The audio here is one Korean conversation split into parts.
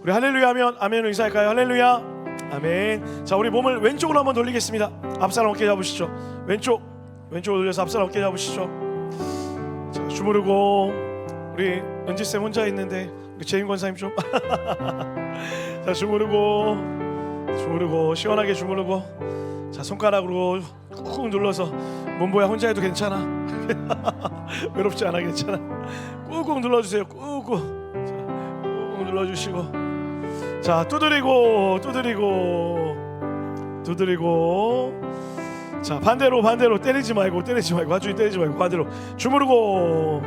우리 할렐루야 하면 아멘으로 인사할까요? 할렐루야, 아멘. 자, 우리 몸을 왼쪽으로 한번 돌리겠습니다. 앞사람 어깨 잡으시죠. 왼쪽으로 돌려서 앞사람 어깨 잡으시죠. 자, 주무르고. 우리 은지쌤 혼자 있는데 우리 재임 권사님 좀 자, 주무르고 시원하게 주무르고. 자, 손가락으로 꾹 눌러서 몸보야 혼자 해도 괜찮아. 외롭지 않아, 괜찮아. 꾹꾹 눌러주세요. 꾹꾹 눌러주시고. 자, 두드리고. 자, 반대로 때리지 말고 하준이 때리지 말고 반대로 주무르고.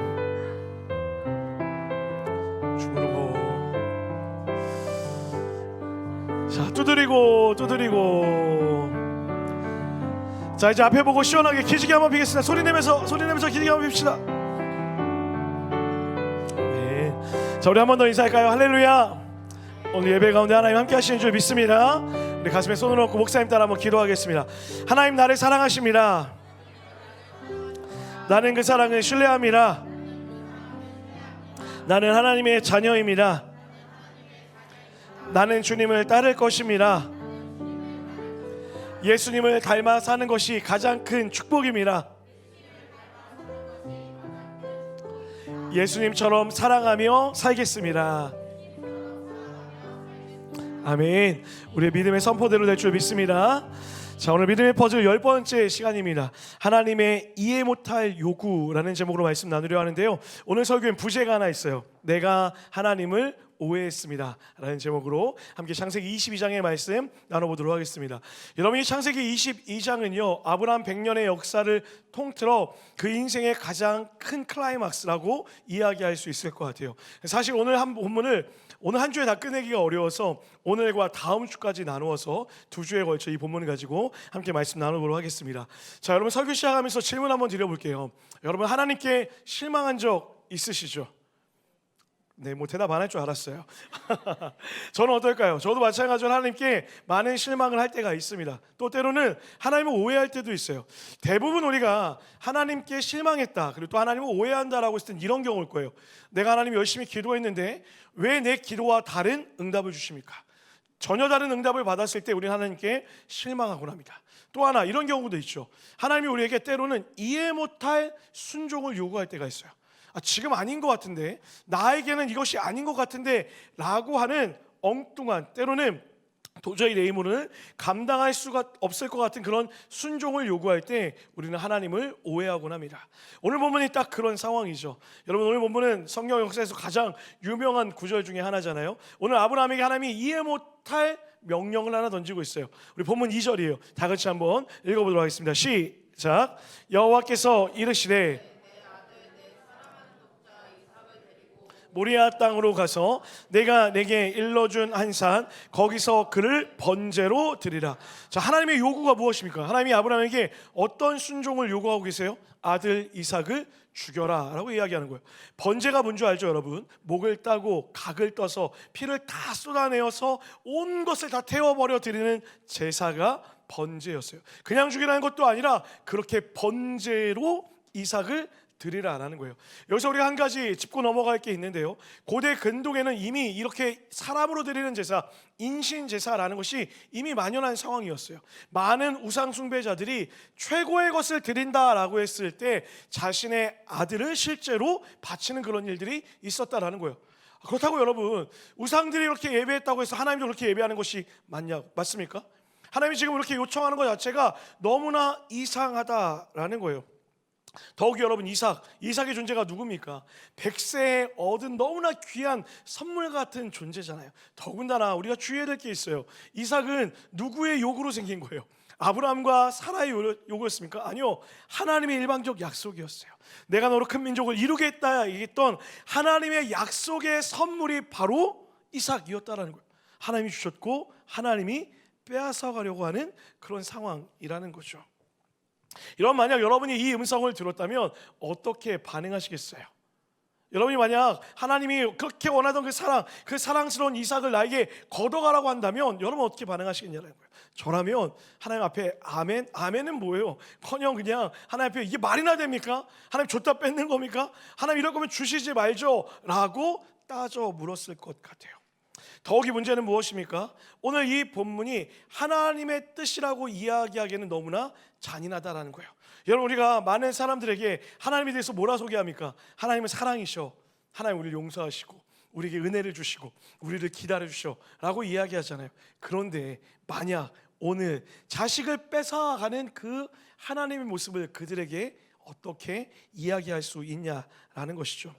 자, 두드리고. 자, 이제 앞에 보고 시원하게 기지개 한번 피겠습니다. 소리 내면서 기지개 한번 핍시다. 네. 자, 우리 한 번 더 인사할까요? 할렐루야. 오늘 예배 가운데 하나님 함께 하시는 줄 믿습니다. 우리 가슴에 손을 얹고 목사님 따라 한번 기도하겠습니다. 하나님, 나를 사랑하십니다. 나는 그 사랑을 신뢰합니다. 나는 하나님의 자녀입니다. 나는 주님을 따를 것입니다. 예수님을 닮아 사는 것이 가장 큰 축복입니다. 예수님처럼 사랑하며 살겠습니다. 아멘. 우리의 믿음의 선포대로 될 줄 믿습니다. 자, 오늘 믿음의 퍼즐 10번째 시간입니다. 하나님의 이해 못할 요구라는 제목으로 말씀 나누려 하는데요, 오늘 설교엔 부제가 하나 있어요. 내가 하나님을 오해했습니다 라는 제목으로 함께 창세기 22장의 말씀 나눠보도록 하겠습니다. 여러분, 이 창세기 22장은요 아브라함 100년의 역사를 통틀어 그 인생의 가장 큰 클라이막스라고 이야기할 수 있을 것 같아요. 사실 오늘 한 주에 다 끝내기가 어려워서 오늘과 다음 주까지 나누어서 두 주에 걸쳐 이 본문을 가지고 함께 말씀 나누도록 하겠습니다. 자, 여러분, 설교 시작하면서 질문 한번 드려볼게요. 여러분, 하나님께 실망한 적 있으시죠? 네, 뭐 대답 안 할 줄 알았어요. 저는 어떨까요? 저도 마찬가지로 하나님께 많은 실망을 할 때가 있습니다. 또 때로는 하나님을 오해할 때도 있어요. 대부분 우리가 하나님께 실망했다, 그리고 또 하나님을 오해한다라고 했을 땐 이런 경우일 거예요. 내가 하나님 열심히 기도했는데 왜 내 기도와 다른 응답을 주십니까? 전혀 다른 응답을 받았을 때 우리는 하나님께 실망하곤 합니다. 또 하나, 이런 경우도 있죠. 하나님이 우리에게 때로는 이해 못할 순종을 요구할 때가 있어요. 지금 아닌 것 같은데, 나에게는 이것이 아닌 것 같은데 라고 하는 엉뚱한, 때로는 도저히 내 힘으로는 감당할 수가 없을 것 같은 그런 순종을 요구할 때 우리는 하나님을 오해하곤 합니다. 오늘 본문이 딱 그런 상황이죠. 여러분, 오늘 본문은 성경 역사에서 가장 유명한 구절 중에 하나잖아요. 오늘 아브라함에게 하나님이 이해 못할 명령을 하나 던지고 있어요. 우리 본문 2절이에요. 다 같이 한번 읽어보도록 하겠습니다. 시작. 여호와께서 이르시되 모리아 땅으로 가서 내가 내게 일러준 한 산, 거기서 그를 번제로 드리라. 자, 하나님의 요구가 무엇입니까? 하나님이 아브라함에게 어떤 순종을 요구하고 계세요? 아들 이삭을 죽여라 라고 이야기하는 거예요. 번제가 뭔지 알죠, 여러분? 목을 따고 각을 떠서 피를 다 쏟아내어서 온 것을 다 태워버려 드리는 제사가 번제였어요. 그냥 죽이라는 것도 아니라 그렇게 번제로 이삭을 드리라라는 거예요. 여기서 우리가 한 가지 짚고 넘어갈 게 있는데요, 고대 근동에는 이미 이렇게 사람으로 드리는 제사, 인신 제사라는 것이 이미 만연한 상황이었어요. 많은 우상 숭배자들이 최고의 것을 드린다라고 했을 때 자신의 아들을 실제로 바치는 그런 일들이 있었다라는 거예요. 그렇다고 여러분, 우상들이 이렇게 예배했다고 해서 하나님도 그렇게 예배하는 것이 맞습니까? 하나님이 지금 이렇게 요청하는 것 자체가 너무나 이상하다라는 거예요. 더욱이 여러분, 이삭의 존재가 누굽니까? 백세에 얻은 너무나 귀한 선물 같은 존재잖아요. 더군다나 우리가 주의해야 될 게 있어요. 이삭은 누구의 요구로 생긴 거예요? 아브라함과 사라의 요구였습니까? 아니요, 하나님의 일방적 약속이었어요. 내가 너로 큰 민족을 이루겠다 얘기했던 하나님의 약속의 선물이 바로 이삭이었다라는 거예요. 하나님이 주셨고 하나님이 빼앗아가려고 하는 그런 상황이라는 거죠. 여러분, 만약 여러분이 이 음성을 들었다면 어떻게 반응하시겠어요? 여러분이 만약 하나님이 그렇게 원하던 그 사랑스러운 이삭을 나에게 걷어가라고 한다면 여러분 어떻게 반응하시겠냐는 거예요. 저라면 하나님 앞에 아멘은 뭐예요? 커녕 그냥 하나님 앞에 이게 말이나 됩니까? 하나님 줬다 뺏는 겁니까? 하나님 이럴 거면 주시지 말죠 라고 따져 물었을 것 같아요. 더욱이 문제는 무엇입니까? 오늘 이 본문이 하나님의 뜻이라고 이야기하기에는 너무나 잔인하다라는 거예요. 여러분, 우리가 많은 사람들에게 하나님에 대해서 뭐라 소개합니까? 하나님은 사랑이셔, 하나님 우리를 용서하시고 우리에게 은혜를 주시고 우리를 기다려주셔 라고 이야기하잖아요. 그런데 만약 오늘 자식을 뺏어가는 그 하나님의 모습을 그들에게 어떻게 이야기할 수 있냐라는 것이죠.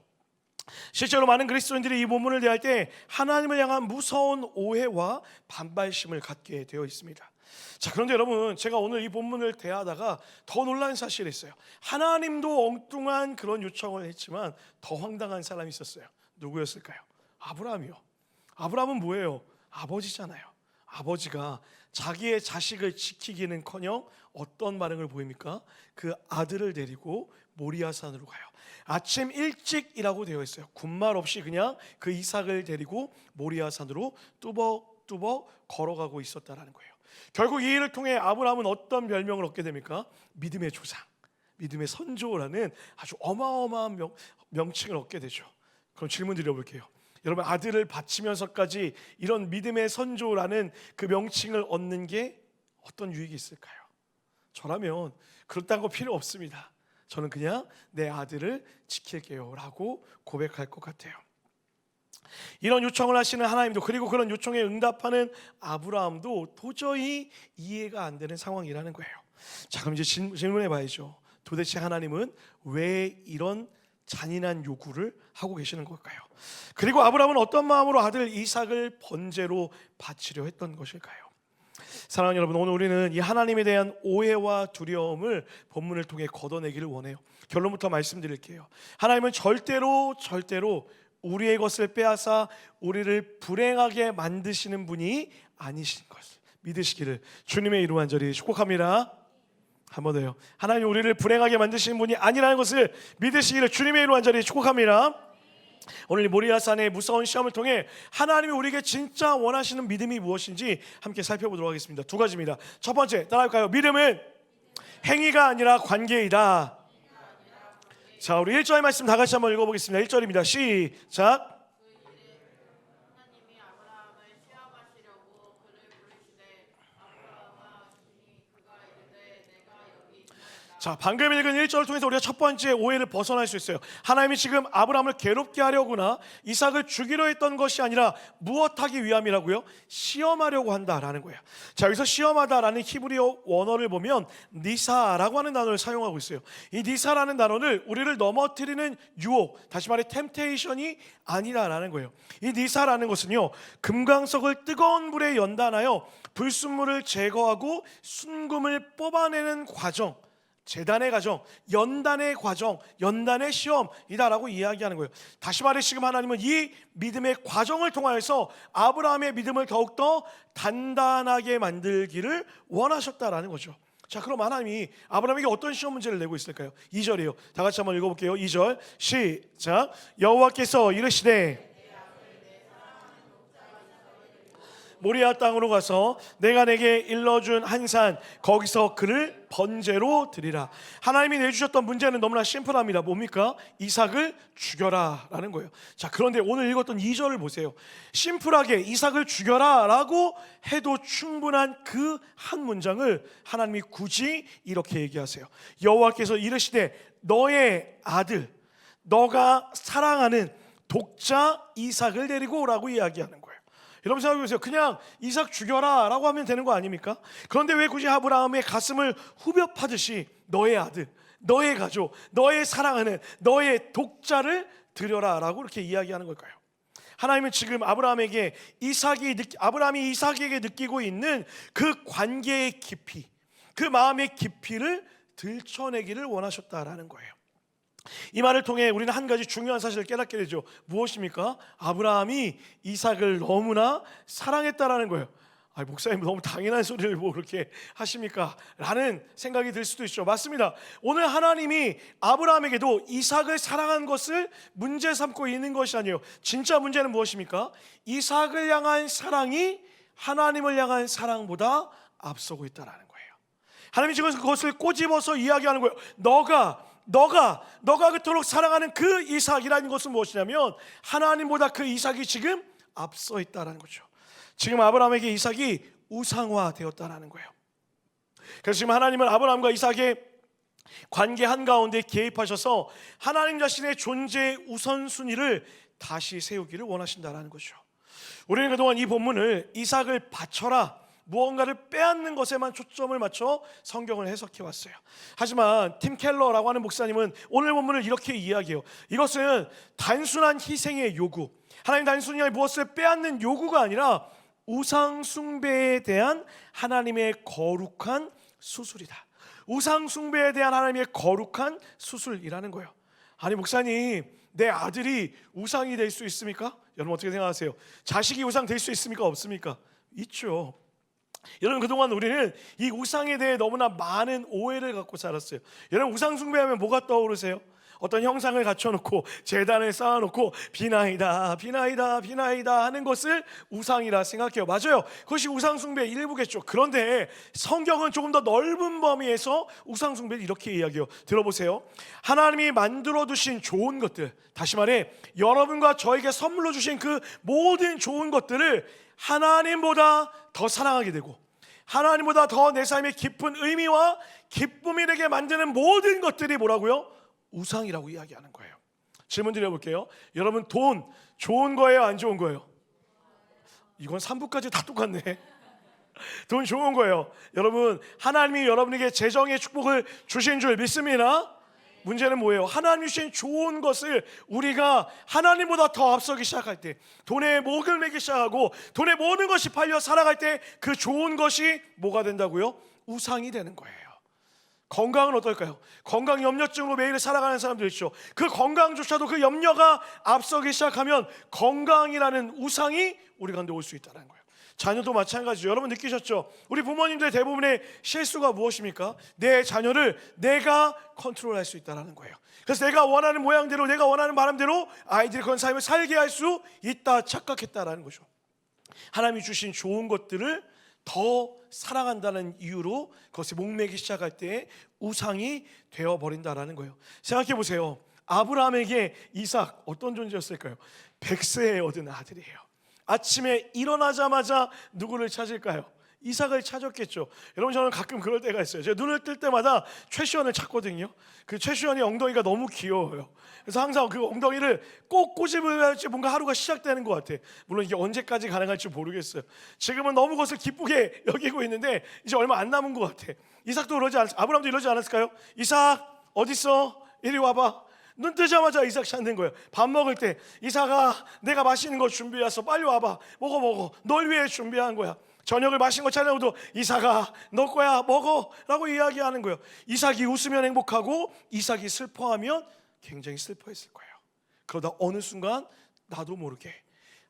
실제로 많은 그리스도인들이 이 본문을 대할 때 하나님을 향한 무서운 오해와 반발심을 갖게 되어 있습니다. 자, 그런데 여러분, 제가 오늘 이 본문을 대하다가 더 놀란 사실이 있어요. 하나님도 엉뚱한 그런 요청을 했지만 더 황당한 사람이 있었어요. 누구였을까요? 아브라함이요. 아브라함은 뭐예요? 아버지잖아요. 아버지가 자기의 자식을 지키기는커녕 어떤 반응을 보입니까? 그 아들을 데리고 모리아산으로 가요. 아침 일찍이라고 되어 있어요. 군말 없이 그냥 그 이삭을 데리고 모리아산으로 뚜벅뚜벅 걸어가고 있었다라는 거예요. 결국 이 일을 통해 아브라함은 어떤 별명을 얻게 됩니까? 믿음의 조상, 믿음의 선조라는 아주 어마어마한 명칭을 얻게 되죠. 그럼 질문 드려볼게요. 여러분, 아들을 바치면서까지 이런 믿음의 선조라는 그 명칭을 얻는 게 어떤 유익이 있을까요? 저라면 그렇다는 거 필요 없습니다. 저는 그냥 내 아들을 지킬게요 라고 고백할 것 같아요. 이런 요청을 하시는 하나님도, 그리고 그런 요청에 응답하는 아브라함도 도저히 이해가 안 되는 상황이라는 거예요. 자, 그럼 이제 질문해 봐야죠. 도대체 하나님은 왜 이런 잔인한 요구를 하고 계시는 걸까요? 그리고 아브라함은 어떤 마음으로 아들 이삭을 번제로 바치려 했던 것일까요? 사랑하는 여러분, 오늘 우리는 이 하나님에 대한 오해와 두려움을 본문을 통해 걷어내기를 원해요. 결론부터 말씀드릴게요. 하나님은 절대로 우리의 것을 빼앗아 우리를 불행하게 만드시는 분이 아니신 것을 믿으시기를 주님의 이름 간절히 축복합니다. 한 번 더요. 하나님 우리를 불행하게 만드시는 분이 아니라는 것을 믿으시기를 주님의 이름 간절히 축복합니다. 오늘 모리아산의 무서운 시험을 통해 하나님이 우리에게 진짜 원하시는 믿음이 무엇인지 함께 살펴보도록 하겠습니다. 두 가지입니다. 첫 번째, 따라할까요? 믿음은 행위가 아니라 관계이다. 자, 우리 1절의 말씀 다 같이 한번 읽어보겠습니다. 1절입니다. 시작. 자, 방금 읽은 1절을 통해서 우리가 첫 번째 오해를 벗어날 수 있어요. 하나님이 지금 아브라함을 괴롭게 하려거나 이삭을 죽이려 했던 것이 아니라 무엇하기 위함이라고요? 시험하려고 한다라는 거예요. 자, 여기서 시험하다라는 히브리어 원어를 보면 니사라고 하는 단어를 사용하고 있어요. 이 니사라는 단어는 우리를 넘어뜨리는 유혹, 다시 말해 템테이션이 아니다라는 거예요. 이 니사라는 것은요, 금강석을 뜨거운 불에 연단하여 불순물을 제거하고 순금을 뽑아내는 과정, 재단의 과정, 연단의 과정, 연단의 시험이다라고 이야기하는 거예요. 다시 말해 지금 하나님은 이 믿음의 과정을 통하여서 아브라함의 믿음을 더욱더 단단하게 만들기를 원하셨다라는 거죠. 자, 그럼 하나님이 아브라함에게 어떤 시험 문제를 내고 있을까요? 2절이에요. 다 같이 한번 읽어볼게요. 2절 시작. 여호와께서 이르시되 모리아 땅으로 가서 내가 내게 일러준 한 산 거기서 그를 번제로 드리라. 하나님이 내주셨던 문제는 너무나 심플합니다. 뭡니까? 이삭을 죽여라 라는 거예요. 자, 그런데 오늘 읽었던 2절을 보세요. 심플하게 이삭을 죽여라 라고 해도 충분한 그 한 문장을 하나님이 굳이 이렇게 얘기하세요. 여호와께서 이르시되 너의 아들, 너가 사랑하는 독자 이삭을 데리고 오라고 이야기하는 거예요. 여러분 생각해보세요. 그냥 이삭 죽여라 라고 하면 되는 거 아닙니까? 그런데 왜 굳이 아브라함의 가슴을 후벼 파듯이 너의 아들, 너의 가족, 너의 사랑하는 너의 독자를 드려라 라고 이렇게 이야기하는 걸까요? 하나님은 지금 아브라함이 이삭에게 느끼고 있는 그 관계의 깊이, 그 마음의 깊이를 들춰내기를 원하셨다라는 거예요. 이 말을 통해 우리는 한 가지 중요한 사실을 깨닫게 되죠. 무엇입니까? 아브라함이 이삭을 너무나 사랑했다라는 거예요. 목사님 너무 당연한 소리를 뭐 그렇게 하십니까? 라는 생각이 들 수도 있죠. 맞습니다. 오늘 하나님이 아브라함에게도 이삭을 사랑한 것을 문제 삼고 있는 것이 아니에요. 진짜 문제는 무엇입니까? 이삭을 향한 사랑이 하나님을 향한 사랑보다 앞서고 있다는 거예요. 하나님이 지금 그것을 꼬집어서 이야기하는 거예요. 너가 그토록 사랑하는 그 이삭이라는 것은 무엇이냐면 하나님보다 그 이삭이 지금 앞서 있다라는 거죠. 지금 아브라함에게 이삭이 우상화되었다라는 거예요. 그래서 지금 하나님은 아브라함과 이삭의 관계 한가운데 개입하셔서 하나님 자신의 존재의 우선순위를 다시 세우기를 원하신다라는 거죠. 우리는 그동안 이 본문을 이삭을 바쳐라, 무언가를 빼앗는 것에만 초점을 맞춰 성경을 해석해 왔어요. 하지만 팀 켈러라고 하는 목사님은 오늘 본문을 이렇게 이야기해요. 이것은 단순한 희생의 요구, 하나님 단순히 무엇을 빼앗는 요구가 아니라 우상 숭배에 대한 하나님의 거룩한 수술이다. 우상 숭배에 대한 하나님의 거룩한 수술이라는 거예요. 아니 목사님, 내 아들이 우상이 될 수 있습니까? 여러분 어떻게 생각하세요? 자식이 우상 될 수 있습니까? 없습니까? 있죠. 여러분 그동안 우리는 이 우상에 대해 너무나 많은 오해를 갖고 살았어요. 여러분 우상 숭배하면 뭐가 떠오르세요? 어떤 형상을 갖춰놓고 제단을 쌓아놓고 비나이다 비나이다 비나이다 하는 것을 우상이라 생각해요. 맞아요, 그것이 우상 숭배의 일부겠죠. 그런데 성경은 조금 더 넓은 범위에서 우상 숭배를 이렇게 이야기해요. 들어보세요. 하나님이 만들어 두신 좋은 것들, 다시 말해 여러분과 저에게 선물로 주신 그 모든 좋은 것들을 하나님보다 더 사랑하게 되고 하나님보다 더 내 삶에 깊은 의미와 기쁨이 되게 만드는 모든 것들이 뭐라고요? 우상이라고 이야기하는 거예요. 질문 드려볼게요. 여러분 돈 좋은 거예요? 안 좋은 거예요? 이건 3부까지 다 똑같네. 돈 좋은 거예요. 여러분 하나님이 여러분에게 재정의 축복을 주신 줄 믿습니다. 문제는 뭐예요? 하나님이 주신 좋은 것을 우리가 하나님보다 더 앞서기 시작할 때, 돈에 목을 매기 시작하고 돈의 모든 것이 팔려 살아갈 때 그 좋은 것이 뭐가 된다고요? 우상이 되는 거예요. 건강은 어떨까요? 건강 염려증으로 매일 살아가는 사람들 있죠. 그 건강조차도 그 염려가 앞서기 시작하면 건강이라는 우상이 우리 가운데 올 수 있다는 거예요. 자녀도 마찬가지죠. 여러분 느끼셨죠? 우리 부모님들 대부분의 실수가 무엇입니까? 내 자녀를 내가 컨트롤할 수 있다는 거예요. 그래서 내가 원하는 모양대로, 내가 원하는 바람대로 아이들이 그런 삶을 살게 할 수 있다 착각했다라는 거죠. 하나님이 주신 좋은 것들을 더 사랑한다는 이유로 그것에 목매기 시작할 때 우상이 되어버린다라는 거예요. 생각해 보세요. 아브라함에게 이삭 어떤 존재였을까요? 100세에 얻은 아들이에요. 아침에 일어나자마자 누구를 찾을까요? 이삭을 찾았겠죠. 여러분 저는 가끔 그럴 때가 있어요. 제가 눈을 뜰 때마다 최시원을 찾거든요. 그 최시원이 엉덩이가 너무 귀여워요. 그래서 항상 그 엉덩이를 꼭 꼬집어야지 뭔가 하루가 시작되는 것 같아. 물론 이게 언제까지 가능할지 모르겠어요. 지금은 너무 그것을 기쁘게 여기고 있는데 이제 얼마 안 남은 것 같아. 이삭도 그러지 아브라함도 이러지 않았을까요? 이삭 어딨어? 이리 와봐. 눈 뜨자마자 이삭 찾는 거예요. 밥 먹을 때 이삭아 내가 맛있는 거 준비했어. 빨리 와봐. 먹어. 널 위해 준비한 거야. 저녁을 맛있는 거 차려도 이삭아 너 거야 먹어 라고 이야기하는 거예요. 이삭이 웃으면 행복하고 이삭이 슬퍼하면 굉장히 슬퍼했을 거예요. 그러다 어느 순간 나도 모르게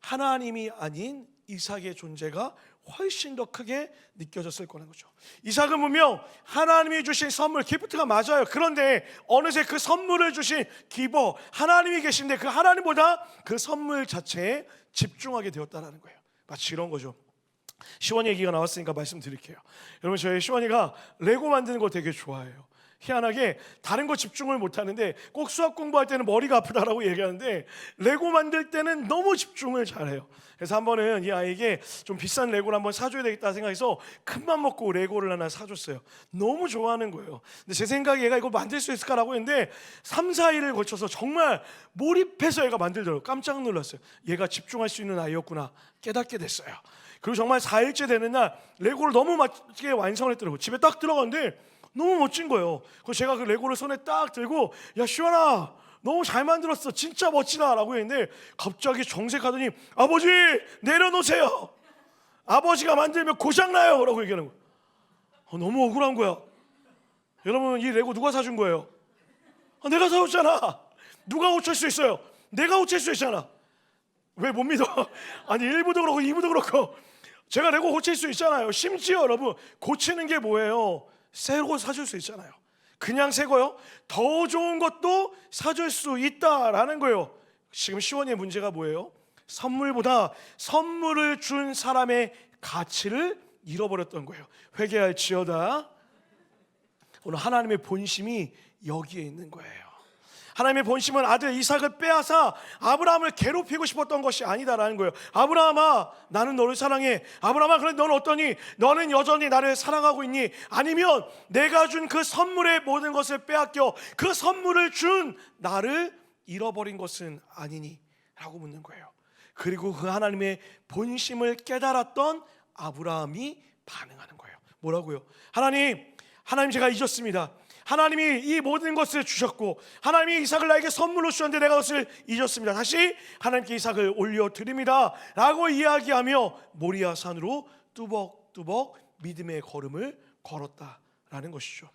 하나님이 아닌 이삭의 존재가 훨씬 더 크게 느껴졌을 거라는 거죠. 이삭은 분명 하나님이 주신 선물 기프트가 맞아요. 그런데 어느새 그 선물을 주신 기버 하나님이 계신데 그 하나님보다 그 선물 자체에 집중하게 되었다는 거예요. 마치 이런 거죠. 시원이 얘기가 나왔으니까 말씀드릴게요. 여러분 저희 시원이가 레고 만드는 거 되게 좋아해요. 희한하게 다른 거 집중을 못하는데 꼭 수학 공부할 때는 머리가 아프다라고 얘기하는데 레고 만들 때는 너무 집중을 잘해요. 그래서 한 번은 이 아이에게 좀 비싼 레고를 한번 사줘야 되겠다 생각해서 큰맘 먹고 레고를 하나 사줬어요. 너무 좋아하는 거예요. 근데 제 생각에 얘가 이거 만들 수 있을까라고 했는데 3, 4일을 거쳐서 정말 몰입해서 얘가 만들더라고요. 깜짝 놀랐어요. 얘가 집중할 수 있는 아이였구나 깨닫게 됐어요. 그리고 정말 4일째 되는 날 레고를 너무 멋지게 완성을 했더라고요. 집에 딱 들어갔는데 너무 멋진 거예요. 그래서 제가 그 레고를 손에 딱 들고 야 시원아 너무 잘 만들었어 진짜 멋지다 라고 했는데 갑자기 정색하더니 아버지 내려놓으세요. 아버지가 만들면 고장나요 라고 얘기하는 거예요. 너무 억울한 거야. 여러분 이 레고 누가 사준 거예요? 내가 사줬잖아. 누가 고칠 수 있어요? 내가 고칠 수 있잖아. 왜 못 믿어? 아니 1부도 그렇고 2부도 그렇고 제가 레고 고칠 수 있잖아요. 심지어 여러분 고치는 게 뭐예요? 새거 사줄 수 있잖아요. 그냥 새 거요? 더 좋은 것도 사줄 수 있다라는 거예요. 지금 시원이의 문제가 뭐예요? 선물보다 선물을 준 사람의 가치를 잃어버렸던 거예요. 회개할지어다. 오늘 하나님의 본심이 여기에 있는 거예요. 하나님의 본심은 아들 이삭을 빼앗아 아브라함을 괴롭히고 싶었던 것이 아니다라는 거예요. 아브라함아, 나는 너를 사랑해. 아브라함아, 그런데 너는 어떠니? 너는 여전히 나를 사랑하고 있니? 아니면 내가 준 그 선물의 모든 것을 빼앗겨 그 선물을 준 나를 잃어버린 것은 아니니? 라고 묻는 거예요. 그리고 그 하나님의 본심을 깨달았던 아브라함이 반응하는 거예요. 뭐라고요? 하나님 제가 잊었습니다. 하나님이 이 모든 것을 주셨고 하나님이 이삭을 나에게 선물로 주셨는데 내가 그것을 잊었습니다. 다시 하나님께 이삭을 올려드립니다 라고 이야기하며 모리아 산으로 뚜벅뚜벅 믿음의 걸음을 걸었다라는 것이죠.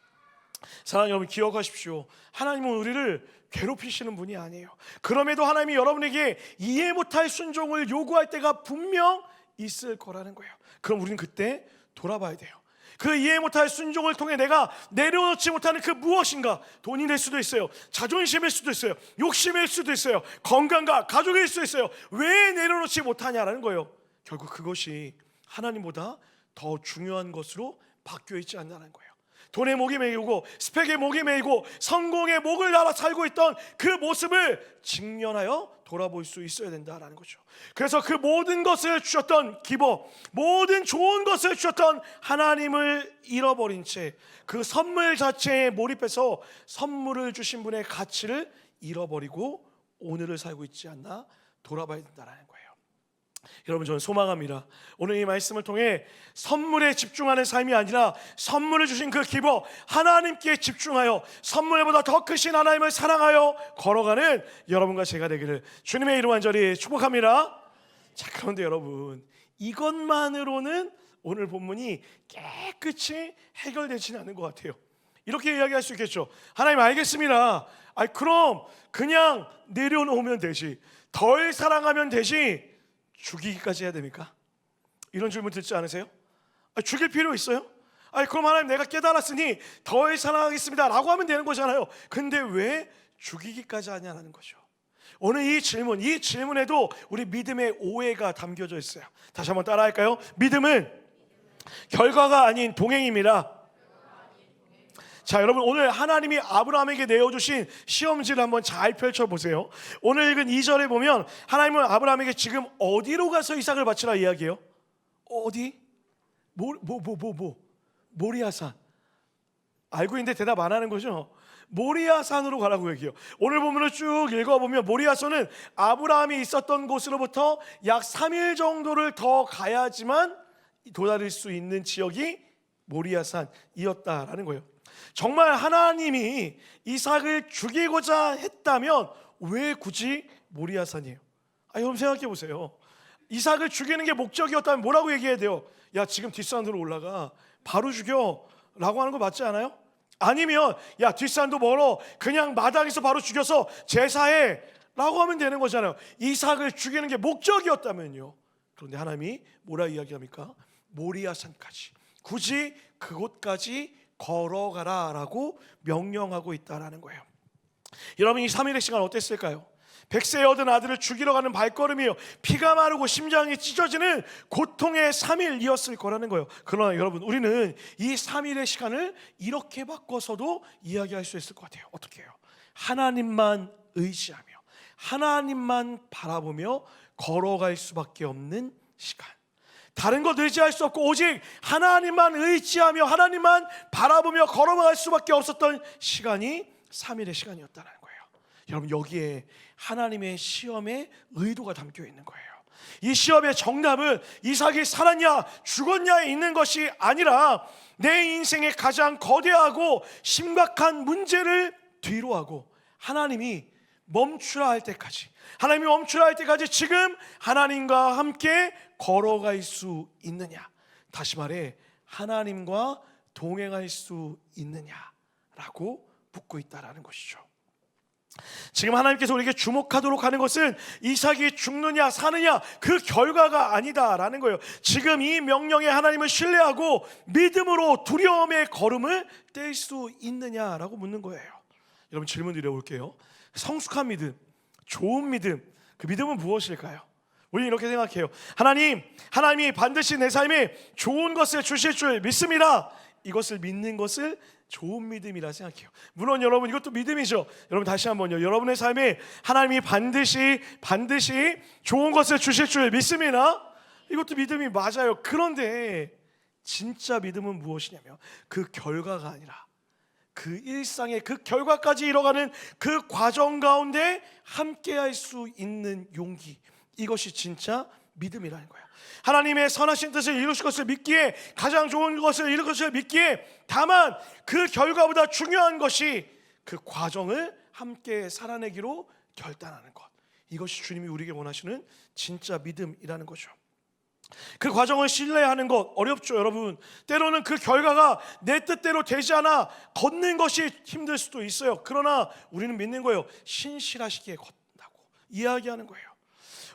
사랑하는 여러분, 기억하십시오. 하나님은 우리를 괴롭히시는 분이 아니에요. 그럼에도 하나님이 여러분에게 이해 못할 순종을 요구할 때가 분명 있을 거라는 거예요. 그럼 우리는 그때 돌아봐야 돼요. 그 이해 못할 순종을 통해 내가 내려놓지 못하는 그 무엇인가, 돈이 될 수도 있어요, 자존심일 수도 있어요, 욕심일 수도 있어요, 건강과 가족일 수도 있어요. 왜 내려놓지 못하냐라는 거예요. 결국 그것이 하나님보다 더 중요한 것으로 바뀌어 있지 않냐는 거예요. 돈의 목이 메이고 스펙의 목이 메이고 성공의 목을 달아 살고 있던 그 모습을 직면하여 돌아볼 수 있어야 된다라는 거죠. 그래서 그 모든 것을 주셨던 기버, 모든 좋은 것을 주셨던 하나님을 잃어버린 채 그 선물 자체에 몰입해서 선물을 주신 분의 가치를 잃어버리고 오늘을 살고 있지 않나 돌아봐야 된다는 거예요. 여러분, 저는 소망합니다. 오늘 이 말씀을 통해 선물에 집중하는 삶이 아니라 선물을 주신 그 기버 하나님께 집중하여 선물보다 더 크신 하나님을 사랑하여 걸어가는 여러분과 제가 되기를 주님의 이름 간절히 축복합니다. 자, 그런데 여러분, 이것만으로는 오늘 본문이 깨끗이 해결되지는 않는 것 같아요. 이렇게 이야기할 수 있겠죠. 하나님, 알겠습니다. 그럼 그냥 내려놓으면 되지, 덜 사랑하면 되지, 죽이기까지 해야 됩니까? 이런 질문 듣지 않으세요? 죽일 필요 있어요? 그럼 하나님, 내가 깨달았으니 더 사랑하겠습니다 라고 하면 되는 거잖아요. 근데 왜 죽이기까지 하냐는 거죠. 오늘 이 질문에도 우리 믿음의 오해가 담겨져 있어요. 다시 한번 따라할까요? 믿음은 결과가 아닌 동행입니다. 자, 여러분, 오늘 하나님이 아브라함에게 내어주신 시험지를 한번 잘 펼쳐보세요. 오늘 읽은 2절에 보면 하나님은 아브라함에게 지금 어디로 가서 이삭을 바치라 이야기해요. 어디? 모리아산. 알고 있는데 대답 안 하는 거죠. 모리아산으로 가라고 얘기해요. 오늘 본문을 쭉 읽어보면 모리아산은 아브라함이 있었던 곳으로부터 약 3일 정도를 더 가야지만 도달할 수 있는 지역이 모리아산이었다라는 거예요. 정말 하나님이 이삭을 죽이고자 했다면 왜 굳이 모리아산이에요? 여러분, 생각해 보세요. 이삭을 죽이는 게 목적이었다면 뭐라고 얘기해야 돼요? 야, 지금 뒷산으로 올라가, 바로 죽여 라고 하는 거 맞지 않아요? 아니면 야, 뒷산도 멀어, 그냥 마당에서 바로 죽여서 제사해 라고 하면 되는 거잖아요. 이삭을 죽이는 게 목적이었다면요. 그런데 하나님이 뭐라 이야기합니까? 모리아산까지, 굳이 그곳까지 걸어가라 라고 명령하고 있다라는 거예요. 여러분, 이 3일의 시간 어땠을까요? 100세에 얻은 아들을 죽이러 가는 발걸음이요, 피가 마르고 심장이 찢어지는 고통의 3일이었을 거라는 거예요. 그러나 여러분, 우리는 이 3일의 시간을 이렇게 바꿔서도 이야기할 수 있을 것 같아요. 어떻게 해요? 하나님만 의지하며 하나님만 바라보며 걸어갈 수밖에 없는 시간. 다른 것 의지할 수 없고 오직 하나님만 의지하며 하나님만 바라보며 걸어갈 수밖에 없었던 시간이 3일의 시간이었다는 거예요. 여러분, 여기에 하나님의 시험의 의도가 담겨 있는 거예요. 이 시험의 정답은 이삭이 살았냐 죽었냐에 있는 것이 아니라 내 인생의 가장 거대하고 심각한 문제를 뒤로하고 하나님이 멈추라 할 때까지, 하나님이 멈추라 할 때까지 지금 하나님과 함께 걸어갈 수 있느냐, 다시 말해 하나님과 동행할 수 있느냐라고 묻고 있다라는 것이죠. 지금 하나님께서 우리에게 주목하도록 하는 것은 이삭이 죽느냐 사느냐 그 결과가 아니다라는 거예요. 지금 이 명령에 하나님을 신뢰하고 믿음으로 두려움의 걸음을 뗄 수 있느냐라고 묻는 거예요. 여러분, 질문 드려볼게요. 성숙한 믿음, 좋은 믿음, 그 믿음은 무엇일까요? 우리는 이렇게 생각해요. 하나님이 반드시 내 삶에 좋은 것을 주실 줄 믿습니다. 이것을 믿는 것을 좋은 믿음이라 생각해요. 물론 여러분 이것도 믿음이죠. 여러분 다시 한번요. 여러분의 삶에 하나님이 반드시 좋은 것을 주실 줄 믿습니다. 이것도 믿음이 맞아요. 그런데 진짜 믿음은 무엇이냐면 그 결과가 아니라 그 일상의 그 결과까지 이뤄가는 그 과정 가운데 함께할 수 있는 용기, 이것이 진짜 믿음이라는 거예요. 하나님의 선하신 뜻을 이루실 것을 믿기에, 가장 좋은 것을 이룰 것을 믿기에, 다만 그 결과보다 중요한 것이 그 과정을 함께 살아내기로 결단하는 것, 이것이 주님이 우리에게 원하시는 진짜 믿음이라는 거죠. 그 과정을 신뢰하는 것 어렵죠, 여러분. 때로는 그 결과가 내 뜻대로 되지 않아 걷는 것이 힘들 수도 있어요. 그러나 우리는 믿는 거예요. 신실하시기에 걷는다고 이야기하는 거예요.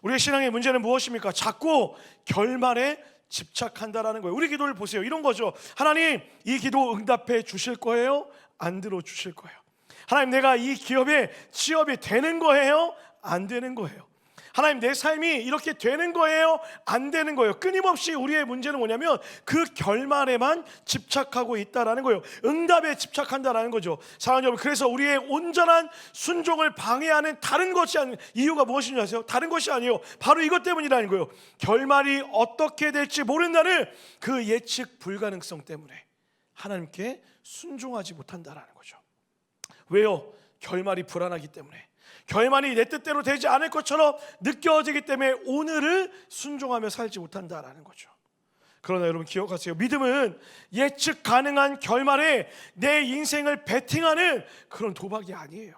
우리의 신앙의 문제는 무엇입니까? 자꾸 결말에 집착한다라는 거예요. 우리 기도를 보세요. 이런 거죠. 하나님, 이 기도 응답해 주실 거예요? 안 들어 주실 거예요? 하나님, 내가 이 기업에 취업이 되는 거예요? 안 되는 거예요? 하나님, 내 삶이 이렇게 되는 거예요? 안 되는 거예요? 끊임없이 우리의 문제는 뭐냐면 그 결말에만 집착하고 있다라는 거예요. 응답에 집착한다라는 거죠. 사랑하는 여러분, 그래서 우리의 온전한 순종을 방해하는 다른 것이 아닌 이유가 무엇인지 아세요? 다른 것이 아니에요. 바로 이것 때문이라는 거예요. 결말이 어떻게 될지 모른다는 그 예측 불가능성 때문에 하나님께 순종하지 못한다라는 거죠. 왜요? 결말이 불안하기 때문에, 결말이 내 뜻대로 되지 않을 것처럼 느껴지기 때문에 오늘을 순종하며 살지 못한다라는 거죠. 그러나 여러분 기억하세요. 믿음은 예측 가능한 결말에 내 인생을 베팅하는 그런 도박이 아니에요.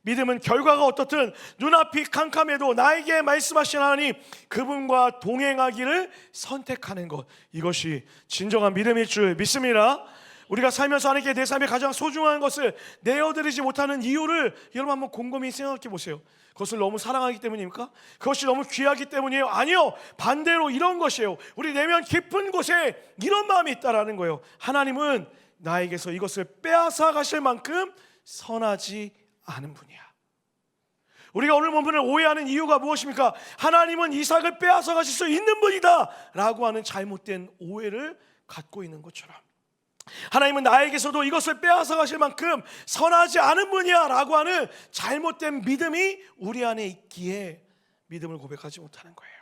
믿음은 결과가 어떻든 눈앞이 캄캄해도 나에게 말씀하신 하나님, 그분과 동행하기를 선택하는 것, 이것이 진정한 믿음일 줄 믿습니다. 우리가 살면서 하나님께 내 삶에 가장 소중한 것을 내어드리지 못하는 이유를 여러분 한번 곰곰이 생각해 보세요. 그것을 너무 사랑하기 때문입니까? 그것이 너무 귀하기 때문이에요? 아니요, 반대로 이런 것이에요. 우리 내면 깊은 곳에 이런 마음이 있다라는 거예요. 하나님은 나에게서 이것을 빼앗아 가실 만큼 선하지 않은 분이야. 우리가 오늘 본문을 오해하는 이유가 무엇입니까? 하나님은 이삭을 빼앗아 가실 수 있는 분이다 라고 하는 잘못된 오해를 갖고 있는 것처럼, 하나님은 나에게서도 이것을 빼앗아 가실 만큼 선하지 않은 분이야 라고 하는 잘못된 믿음이 우리 안에 있기에 믿음을 고백하지 못하는 거예요.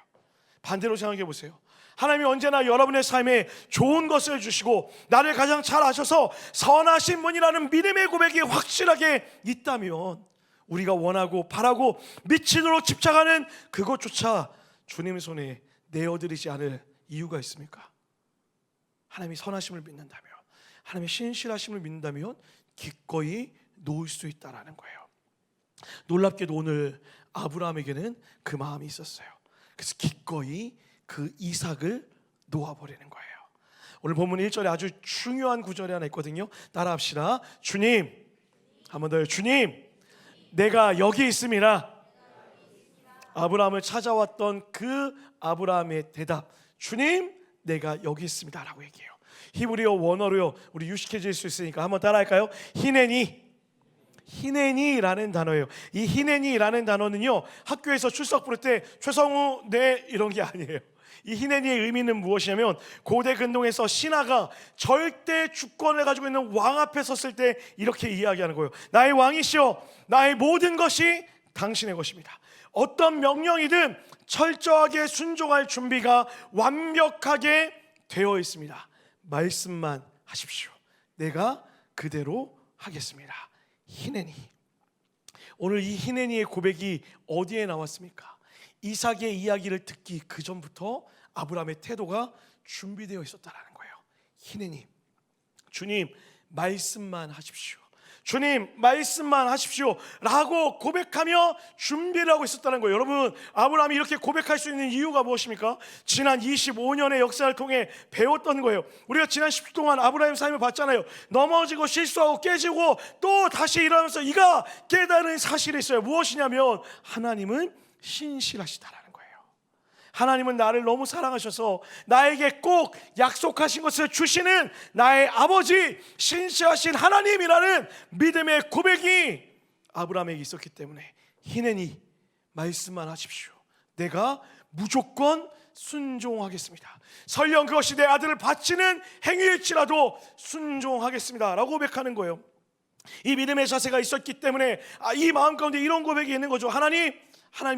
반대로 생각해 보세요. 하나님이 언제나 여러분의 삶에 좋은 것을 주시고 나를 가장 잘 아셔서 선하신 분이라는 믿음의 고백이 확실하게 있다면, 우리가 원하고 바라고 미치도록 집착하는 그것조차 주님의 손에 내어드리지 않을 이유가 있습니까? 하나님이 선하심을 믿는다면, 하나님의 신실하심을 믿는다면 기꺼이 놓을 수 있다라는 거예요. 놀랍게도 오늘 아브라함에게는 그 마음이 있었어요. 그래서 기꺼이 그 이삭을 놓아버리는 거예요. 오늘 본문 1절에 아주 중요한 구절이 하나 있거든요. 따라합시다. 주님, 한 번 더요. 주님, 내가 여기 있습니다. 아브라함을 찾아왔던 그 아브라함의 대답, 주님, 내가 여기 있습니다 라고 얘기해요. 히브리어 원어로요, 우리 유식해질 수 있으니까 한번 따라할까요? 히네니라는 단어예요. 이 히네니라는 단어는요, 학교에서 출석 부를 때 최성우 네 이런 게 아니에요. 이 히네니의 의미는 무엇이냐면, 고대 근동에서 신하가 절대 주권을 가지고 있는 왕 앞에 섰을 때 이렇게 이야기하는 거예요. 나의 왕이시여, 나의 모든 것이 당신의 것입니다. 어떤 명령이든 철저하게 순종할 준비가 완벽하게 되어 있습니다. 말씀만 하십시오. 내가 그대로 하겠습니다. 히네니. 오늘 이 히네니의 고백이 어디에 나왔습니까? 이삭의 이야기를 듣기 그 전부터 아브라함의 태도가 준비되어 있었다라는 거예요. 히네니, 주님 말씀만 하십시오. 주님 말씀만 하십시오 라고 고백하며 준비를 하고 있었다는 거예요. 여러분, 아브라함이 이렇게 고백할 수 있는 이유가 무엇입니까? 지난 25년의 역사를 통해 배웠던 거예요. 우리가 지난 10주 동안 아브라함 삶을 봤잖아요. 넘어지고 실수하고 깨지고 또 다시 일어나면서 이가 깨달은 사실이 있어요. 무엇이냐면, 하나님은 신실하시다라는 거예요. 하나님은 나를 너무 사랑하셔서 나에게 꼭 약속하신 것을 주시는 나의 아버지, 신실하신 하나님이라는 믿음의 고백이 아브라함에게 있었기 때문에, 히네니 말씀만 하십시오. 내가 무조건 순종하겠습니다. 설령 그것이 내 아들을 바치는 행위일지라도 순종하겠습니다 라고 고백하는 거예요. 이 믿음의 자세가 있었기 때문에 이 마음 가운데 이런 고백이 있는 거죠. 하나님이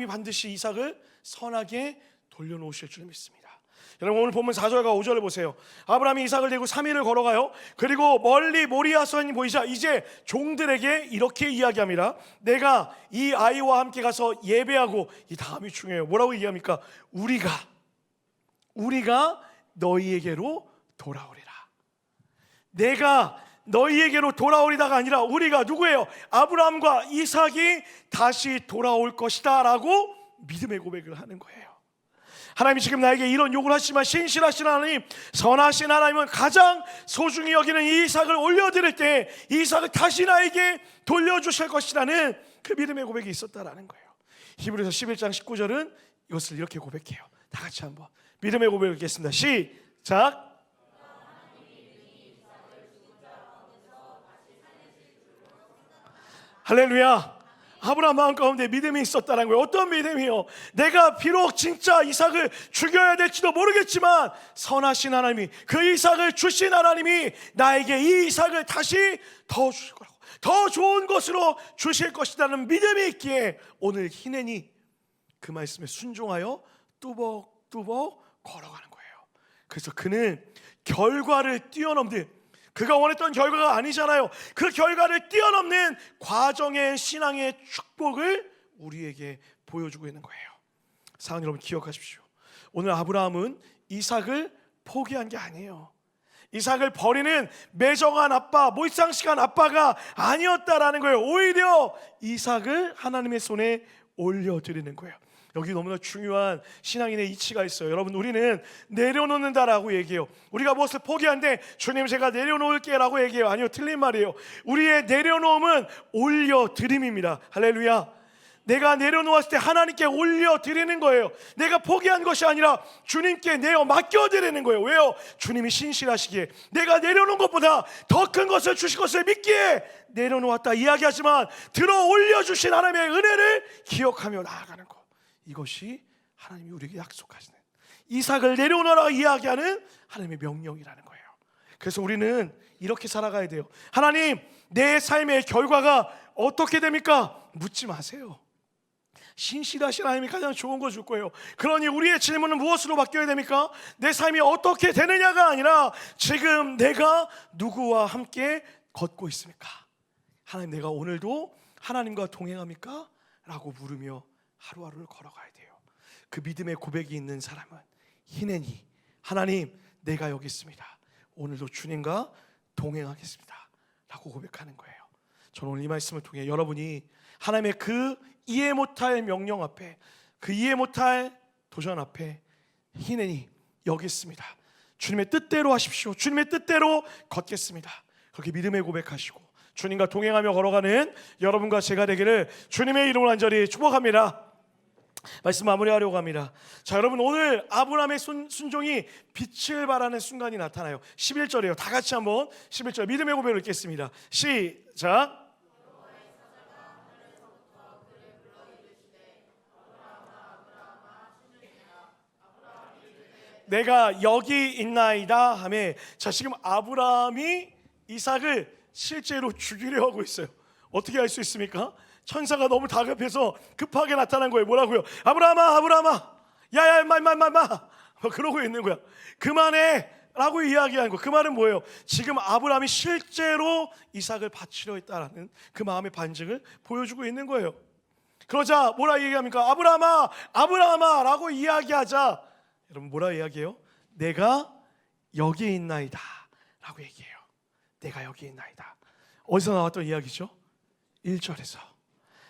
반드시 이삭을 선하게 돌려놓으실 줄 믿습니다. 여러분 오늘 본문 4절과 5절을 보세요. 아브라함이 이삭을 데리고 3일을 걸어가요. 그리고 멀리 모리아 산이 보이자 이제 종들에게 이렇게 이야기합니다. 내가 이 아이와 함께 가서 예배하고, 이 다음이 중요해요. 뭐라고 얘기합니까? 우리가 너희에게로 돌아오리라. 내가 너희에게로 돌아오리다가 아니라 우리가 누구예요? 아브라함과 이삭이 다시 돌아올 것이다 라고 믿음의 고백을 하는 거예요. 하나님이 지금 나에게 이런 요구를 하시지만 신실하신 하나님, 선하신 하나님은 가장 소중히 여기는 이 이삭을 올려드릴 때 이삭을 다시 나에게 돌려주실 것이라는 그 믿음의 고백이 있었다라는 거예요. 히브리서 11장 19절은 이것을 이렇게 고백해요. 다 같이 한번 믿음의 고백을 읽겠습니다. 시작. 할렐루야. 아브라함 마음 가운데 믿음이 있었다는 거예요. 어떤 믿음이요? 내가 비록 진짜 이삭을 죽여야 될지도 모르겠지만 선하신 하나님이, 그 이삭을 주신 하나님이 나에게 이 이삭을 다시 더 주실 거라고, 더 좋은 것으로 주실 것이라는 믿음이 있기에 오늘 히넨이 그 말씀에 순종하여 뚜벅뚜벅 걸어가는 거예요. 그래서 그는 결과를 뛰어넘는, 그가 원했던 결과가 아니잖아요. 그 결과를 뛰어넘는 과정의 신앙의 축복을 우리에게 보여주고 있는 거예요. 사랑하는 여러분 기억하십시오. 오늘 아브라함은 이삭을 포기한 게 아니에요. 이삭을 버리는 매정한 아빠, 몰상식한 아빠가 아니었다라는 거예요. 오히려 이삭을 하나님의 손에 올려드리는 거예요. 여기 너무나 중요한 신앙인의 이치가 있어요. 여러분 우리는 내려놓는다라고 얘기해요. 우리가 무엇을 포기한데 주님 제가 내려놓을게 라고 얘기해요. 아니요, 틀린 말이에요. 우리의 내려놓음은 올려드림입니다. 할렐루야. 내가 내려놓았을 때 하나님께 올려드리는 거예요. 내가 포기한 것이 아니라 주님께 내어 맡겨드리는 거예요. 왜요? 주님이 신실하시기에 내가 내려놓은 것보다 더 큰 것을 주실 것을 믿기에 내려놓았다 이야기하지만 들어 올려주신 하나님의 은혜를 기억하며 나아가는 것, 이것이 하나님이 우리에게 약속하시는, 이삭을 내려놓으라 이야기하는 하나님의 명령이라는 거예요. 그래서 우리는 이렇게 살아가야 돼요. 하나님, 내 삶의 결과가 어떻게 됩니까? 묻지 마세요. 신실하신 하나님이 가장 좋은 거 줄 거예요. 그러니 우리의 질문은 무엇으로 바뀌어야 됩니까? 내 삶이 어떻게 되느냐가 아니라 지금 내가 누구와 함께 걷고 있습니까? 하나님, 내가 오늘도 하나님과 동행합니까? 라고 물으며 하루하루를 걸어가야 돼요. 그 믿음의 고백이 있는 사람은 히넨이, 하나님 내가 여기 있습니다, 오늘도 주님과 동행하겠습니다 라고 고백하는 거예요. 저는 오늘 이 말씀을 통해 여러분이 하나님의 그 이해 못할 명령 앞에, 그 이해 못할 도전 앞에 히넨이 여기 있습니다, 주님의 뜻대로 하십시오, 주님의 뜻대로 걷겠습니다, 그렇게 믿음의 고백하시고 주님과 동행하며 걸어가는 여러분과 제가 되기를 주님의 이름으로 간절히 축복합니다. 말씀 마무리하려고 합니다. 자, 여러분 오늘 아브라함의 순종이 빛을 발하는 순간이 나타나요. 11절이에요. 다 같이 한번 11절 믿음의 고백을 읽겠습니다. 시작. 내가 여기 있나이다 하매, 자, 지금 아브라함이 이삭을 실제로 죽이려 하고 있어요. 어떻게 알 수 있습니까? 천사가 너무 다급해서 급하게 나타난 거예요. 뭐라고요? 아브라함아, 아브라함아, 야야, 임마 그러고 있는 거야. 그만해 라고 이야기한 거. 그 말은 뭐예요? 지금 아브라함이 실제로 이삭을 바치려 했다라는 그 마음의 반증을 보여주고 있는 거예요. 그러자 뭐라 얘기합니까? 아브라함아, 아브라함아 라고 이야기하자 여러분 뭐라 이야기해요? 내가 여기 있나이다 라고 얘기해요. 내가 여기 있나이다. 어디서 나왔던 이야기죠? 1절에서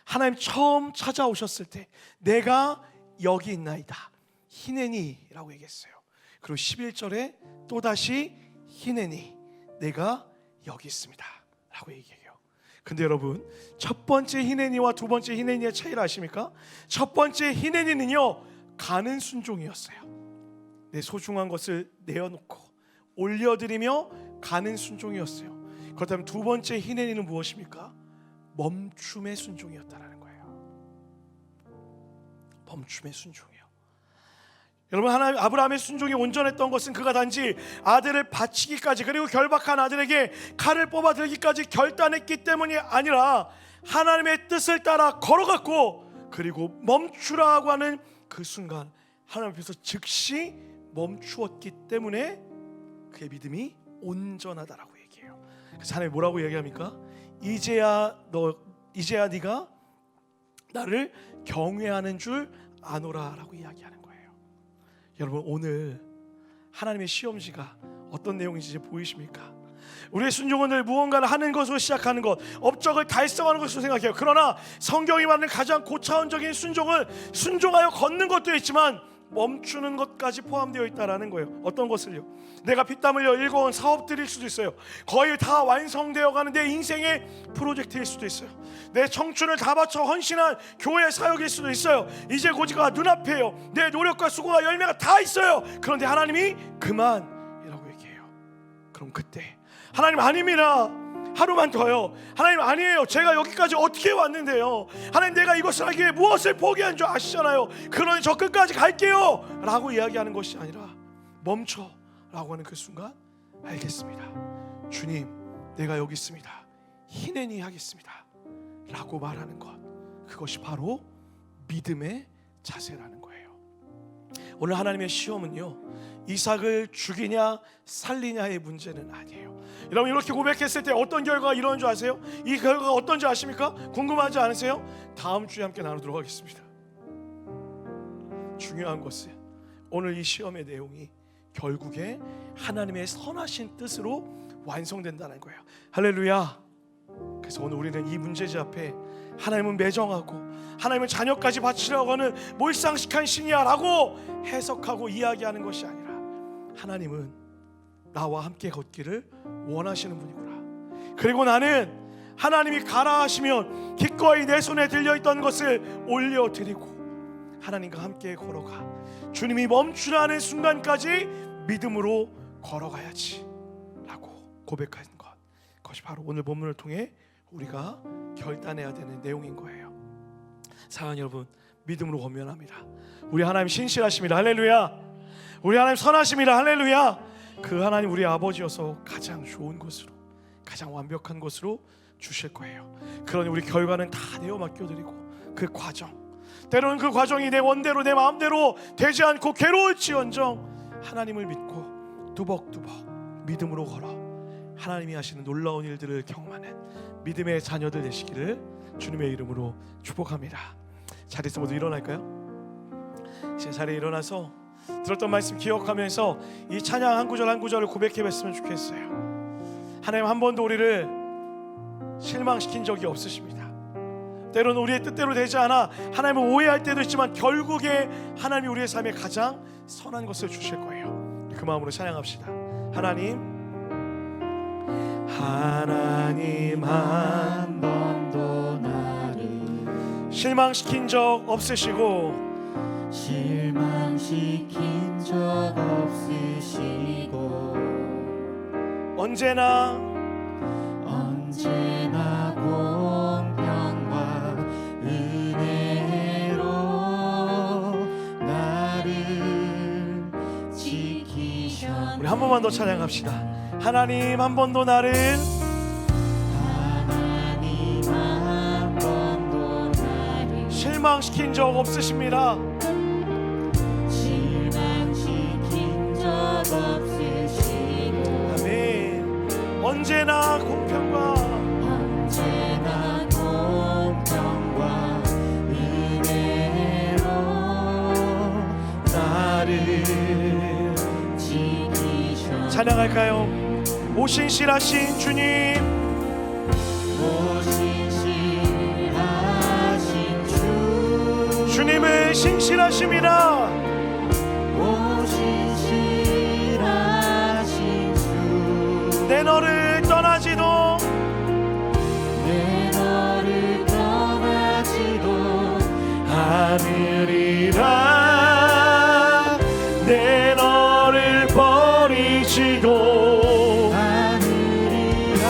하나님 처음 찾아오셨을 때 내가 여기 있나이다, 히넨이 라고 얘기했어요. 그리고 11절에 또다시 히넨이, 내가 여기 있습니다 라고 얘기해요. 근데 여러분, 첫 번째 히넨이와 두 번째 히넨이의 차이를 아십니까? 첫 번째 히넨이는요, 가는 순종이었어요. 내 소중한 것을 내어놓고 올려드리며 가는 순종이었어요. 그렇다면 두 번째 히넨이는 무엇입니까? 멈춤의 순종이었다라는 거예요. 멈춤의 순종이요. 여러분, 하나님 아브라함의 순종이 온전했던 것은 그가 단지 아들을 바치기까지, 그리고 결박한 아들에게 칼을 뽑아들기까지 결단했기 때문이 아니라 하나님의 뜻을 따라 걸어갔고, 그리고 멈추라고 하는 그 순간 하나님 앞에서 즉시 멈추었기 때문에 그의 믿음이 온전하다라고 얘기해요. 그래서 하나님 뭐라고 얘기합니까? 이제야 네가 나를 경외하는 줄 아노라라고 이야기하는 거예요. 여러분, 오늘 하나님의 시험지가 어떤 내용인지 보이십니까? 우리의 순종은 늘 무언가를 하는 것으로 시작하는 것, 업적을 달성하는 것으로 생각해요. 그러나 성경이 말하는 가장 고차원적인 순종은 순종하여 걷는 것도 있지만 멈추는 것까지 포함되어 있다라는 거예요. 어떤 것을요? 내가 피땀 흘려 일궈온 사업들일 수도 있어요. 거의 다 완성되어 가는 내 인생의 프로젝트일 수도 있어요. 내 청춘을 다 바쳐 헌신한 교회 사역일 수도 있어요. 이제 고지가 눈앞에요. 내 노력과 수고와 열매가 다 있어요. 그런데 하나님이 그만이라고 얘기해요. 그럼 그때 하나님 아닙니다, 하루만 더요. 하나님 아니에요, 제가 여기까지 어떻게 왔는데요. 하나님, 내가 이것을 하기 위해 무엇을 포기한 줄 아시잖아요. 그러니 저 끝까지 갈게요 라고 이야기하는 것이 아니라 멈춰 라고 하는 그 순간, 알겠습니다, 주님 내가 여기 있습니다, 희내니 하겠습니다 라고 말하는 것, 그것이 바로 믿음의 자세라는 거예요. 오늘 하나님의 시험은요, 이삭을 죽이냐 살리냐의 문제는 아니에요. 여러분, 이렇게 고백했을 때 어떤 결과가 일어난 줄 아세요? 이 결과가 어떤지 아십니까? 궁금하지 않으세요? 다음 주에 함께 나누도록 하겠습니다. 중요한 것은 오늘 이 시험의 내용이 결국에 하나님의 선하신 뜻으로 완성된다는 거예요. 할렐루야. 그래서 오늘 우리는 이 문제지 앞에 하나님은 매정하고 하나님은 자녀까지 바치려고 하는 몰상식한 신이야 라고 해석하고 이야기하는 것이 아니라, 하나님은 나와 함께 걷기를 원하시는 분이구나. 그리고 나는 하나님이 가라 하시면 기꺼이 내 손에 들려있던 것을 올려드리고 하나님과 함께 걸어가 주님이 멈추라는 순간까지 믿음으로 걸어가야지 라고 고백하는 것, 그것이 바로 오늘 본문을 통해 우리가 결단해야 되는 내용인 거예요. 사랑하는 여러분, 믿음으로 권면합니다. 우리 하나님 신실하십니다. 할렐루야. 우리 하나님 선하십니다. 할렐루야. 그 하나님 우리 아버지여서 가장 좋은 것으로, 가장 완벽한 것으로 주실 거예요. 그러니 우리 결과는 다 내어 맡겨드리고, 그 과정, 때로는 그 과정이 내 원대로 내 마음대로 되지 않고 괴로울지언정 하나님을 믿고 뚜벅뚜벅 믿음으로 걸어 하나님이 하시는 놀라운 일들을 경험하는 믿음의 자녀들 되시기를 주님의 이름으로 축복합니다. 자리에서 모두 일어날까요? 제 자리에 일어나서 들었던 말씀 기억하면서 이 찬양 한 구절 한 구절을 고백해봤으면 좋겠어요. 하나님 한 번도 우리를 실망시킨 적이 없으십니다. 때로는 우리의 뜻대로 되지 않아 하나님을 오해할 때도 있지만 결국에 하나님이 우리의 삶에 가장 선한 것을 주실 거예요. 그 마음으로 찬양합시다. 하나님 한 번도 나를 실망시킨 적 없으시고 언제나 공평과 은혜로 나를 지키셨네. 우리 한 번만 더 찬양합시다. 하나님 한 번도 나를 실망시킨 적 없으십니다. 아멘. 언제나 공평과 은혜로 나를 지키셨네. 찬양할까요? 오 신실하신 주님, 주님은 신실하십니다. 내 너를 떠나지도 않으리라. 내 너를 버리지도 않으리라.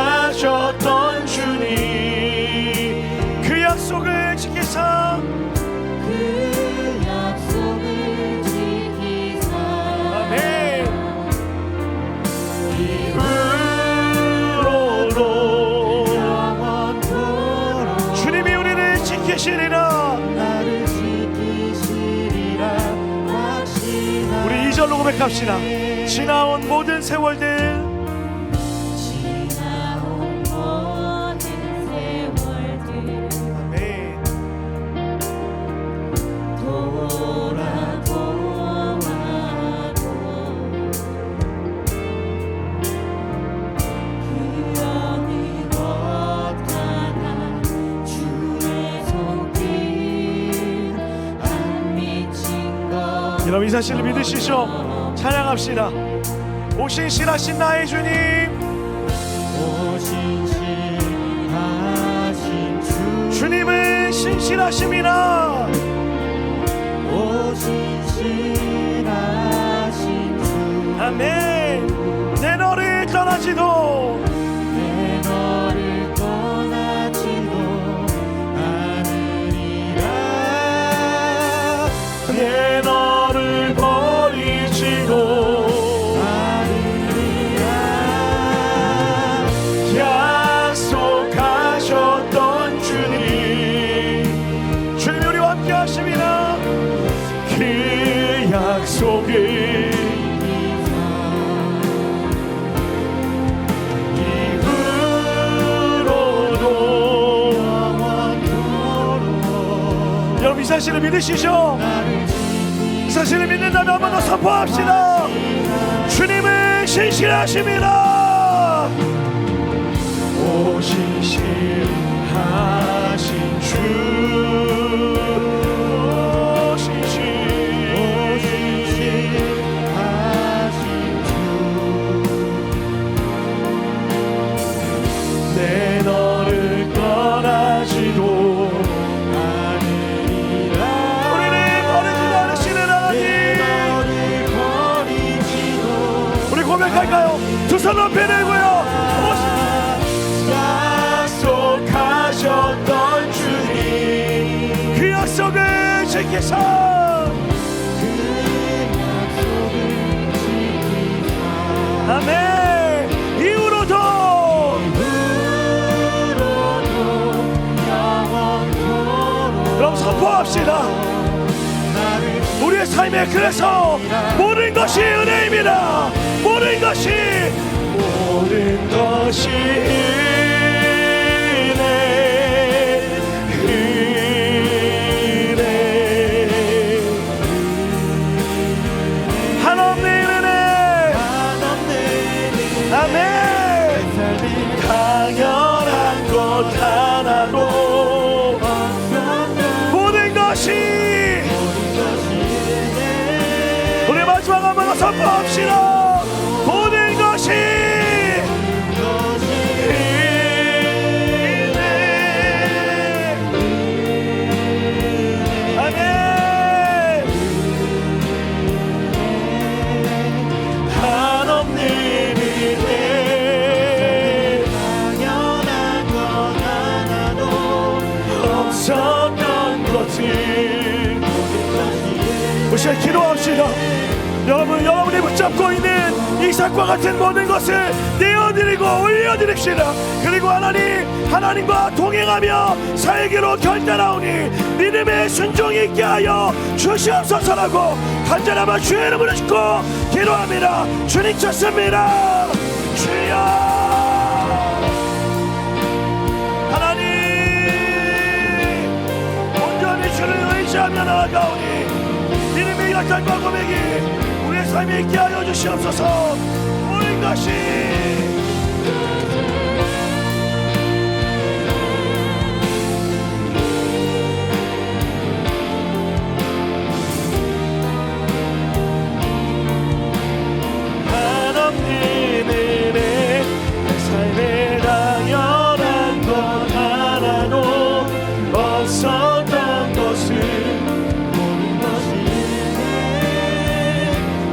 약속하셨던 주님, 그 약속을 지키시고 지키사 그 약속을 지키사 아멘. 이후로도 영원토록 주님이 우리를 지키시리라. 나를 지키시리라 확신하네. 우리 2절로 고백합시다. 지나온 모든 세월들 지나온 모든 세월들 아멘. 돌아보아도 그 어느 것 하나 주의 손길 안 미친 것 여러분 이 사실을 믿으시죠? 찬양합시다. 오신실하신 나의 주님 오신실하신 주 주님은 신실하심이라 오신실하신 주 아멘. 내 너를 떠나지도 내 너를 떠나지도 않으리라 내 너를 버리지도 않으리라 약속하셨던 주님 주님이 우리와 함께 하심이라 그 약속을 이후로도 여러분 이 사실을 믿으시죠? 이 사실을 믿는다면 한 번 더 선포합시다. 주님은 신실하심이라 오신실하신 주 내 너를 떠나지도 않으리라 우리를 버리지 않으시는 하나님 우리 고백할까요? 두 손 높이 들고요. 약속하셨던 주님 그 약속을 지키사 아멘. 이후로도 그럼 선포합시다. 우리의 삶에 그래서 모든 것이 은혜입니다. 모든 것이 은혜 한없는 은혜 아멘. 당연한 것 하나도 모든 것이 우리 마지막 한 번 더 선포합시다. 모든 것이 아멘. 한없는 은혜 당연한 것 하나도 없었던 것을 우리 시간 기도합시다. 여러분이 붙잡고 있는 이 삭과 같은 모든 것을 내어드리고 올려드립시다. 그리고 하나님과 동행하며 살기로 결단하오니 믿음의 순종이 있게 하여 주시옵소서라고 간절하며 주의 이름으로 짓고 기도합니다. 주님 찾습니다. 주여 하나님 온전히 주를 의지하며 나아가오니 믿음의 약속과 고백이 우리의 삶에 있게 하여 주시옵소서. 모든 것이 한없는 은혜 내 삶에 당연한 것 하나도 없었던 것을 모든 것이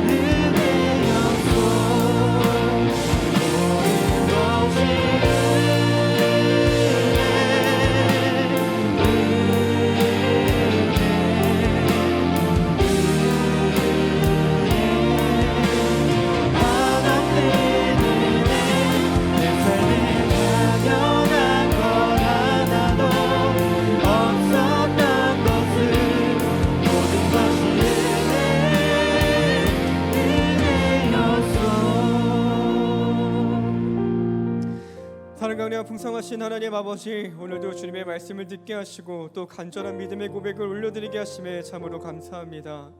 은혜였소 풍성하신 하나님 아버지, 오늘도 주님의 말씀을 듣게 하시고 또 간절한 믿음의 고백을 올려드리게 하심에 참으로 감사합니다.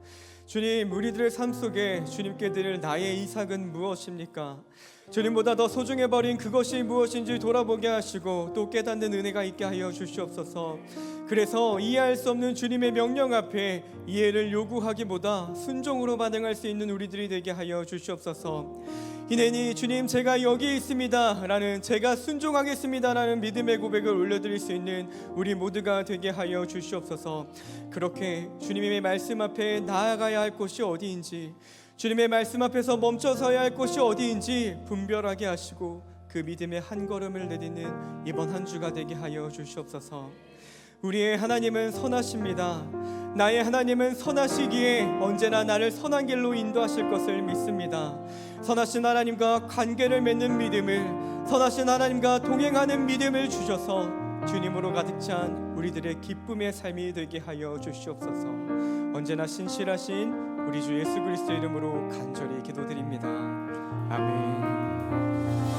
주님, 우리들의 삶 속에 주님께 드릴 나의 이삭은 무엇입니까? 주님보다 더 소중해버린 그것이 무엇인지 돌아보게 하시고 또 깨닫는 은혜가 있게 하여 주시옵소서. 그래서 이해할 수 없는 주님의 명령 앞에 이해를 요구하기보다 순종으로 반응할 수 있는 우리들이 되게 하여 주시옵소서. 이내니 주님, 제가 여기 있습니다 라는, 제가 순종하겠습니다 라는 믿음의 고백을 올려드릴 수 있는 우리 모두가 되게 하여 주시옵소서. 그렇게 주님의 말씀 앞에 나아가야 할 곳이 어디인지, 주님의 말씀 앞에서 멈춰서야 할 곳이 어디인지 분별하게 하시고 그 믿음의 한 걸음을 내딛는 이번 한 주가 되게 하여 주시옵소서. 우리의 하나님은 선하십니다. 나의 하나님은 선하시기에 언제나 나를 선한 길로 인도하실 것을 믿습니다. 선하신 하나님과 관계를 맺는 믿음을, 선하신 하나님과 동행하는 믿음을 주셔서 주님으로 가득 찬 우리들의 기쁨의 삶이 되게 하여 주시옵소서. 언제나 신실하신 우리 주 예수 그리스도의 이름으로 간절히 기도드립니다. 아멘.